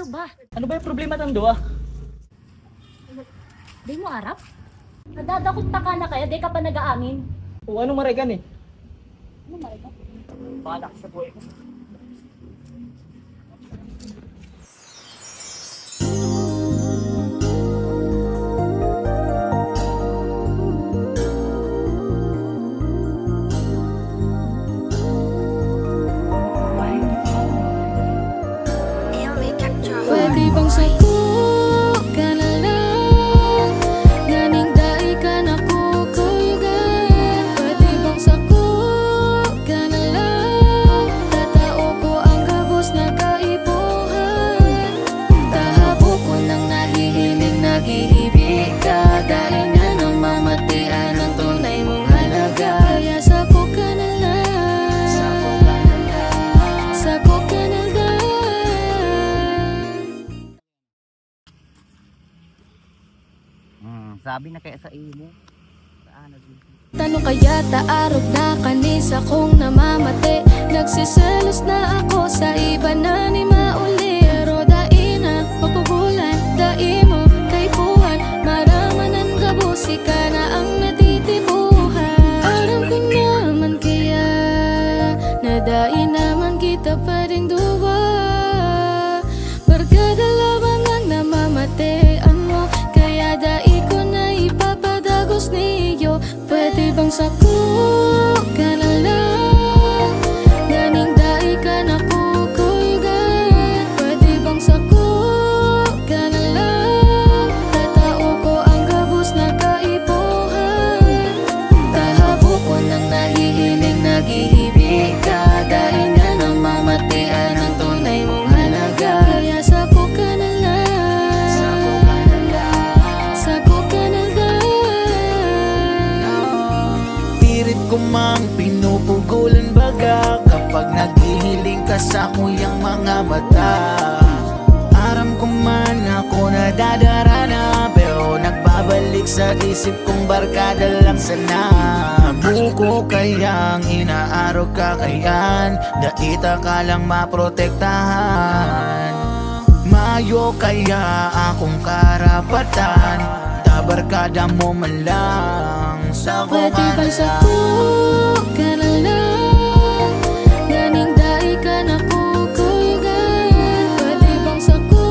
Ano ba? Ano ba yung problema ng duwa? Di mo arap? Nadadakot ta ka na kaya di ka pa nag-aamin. O anong maregan eh? Ano marinig? Bahala ka sa buhay ko. Pwede bang sako ka na lang? Ganing dai ka na kukulgan. Pwede bang sako ka na lang? Tatao ko ang gabos na kaibuhan. Tahabo ko nang nahihiling nag-iibig ka. Dahil nga nang mamatian ang tunay mong halaga. Kaya sako ka na lang. Sako ka na lang. Sako ka na lang. Sabi na kaya sa imo. Saan Tano kaya taarog na kanisa kong namamate. Nagsiselos na ako sa iba na ni mauli. Pero dai na mapugulan, dai mo kay buwan. Maraman ang gabusi ka na ang natitibuhan. Aram ko naman kaya na dai naman kita pa rin duwa. Barkada labang ang namamatean mo. Kaya dai ko na ipapadagos niyo. Pwede bang sako ka na lang? Ganing dai ka na kukulgan. Pwede bang sako ka na lang? Tatao ko ang gabos na kaibuhan. Tahabo ko nang nahihiling nag-iibig ka. Dahil nga nang mamatian ang tunay mong halaga. Kaya sako ka na lang. Sako ka na lang. Sako ka na lang. Pirit ko mang pinupugulan baga kapag naghihiling ka sa kuyang mga mata. Aram ko man ako nadadarana, pero nagbabalik sa isip kong barkada lang sana. Buko kayang inaarog ka kayan, daita ka lang maprotektahan. Mayo kaya akong karapatan, tabarkada mo man lang. Sako Pwede ka na bang lang. sako ka na lang? Ganing dai ka na kukulgan. Pwede bang sako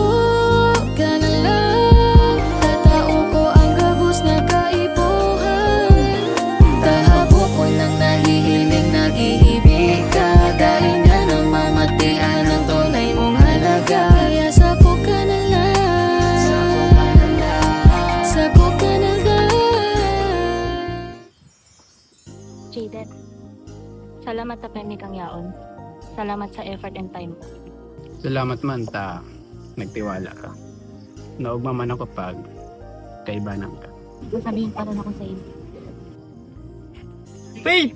ka na lang? Tatao ko ang gabos na kaibuhan. Tahabo ko nang nahihiling nag-iibig ka. Dahil nga nang mamatian ang tunay mong halaga. Kaya sako ka na lang. Sako ka na lang. Sako ka na lang. Jaden, salamat sa pemig ang yaon. Salamat sa effort and time mo. Salamat man ta nagtiwala ka. Naugma man ako pag kaibanan ka. Sabihin pa rin ako sa iyo. Faith!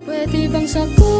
Pwede bang sako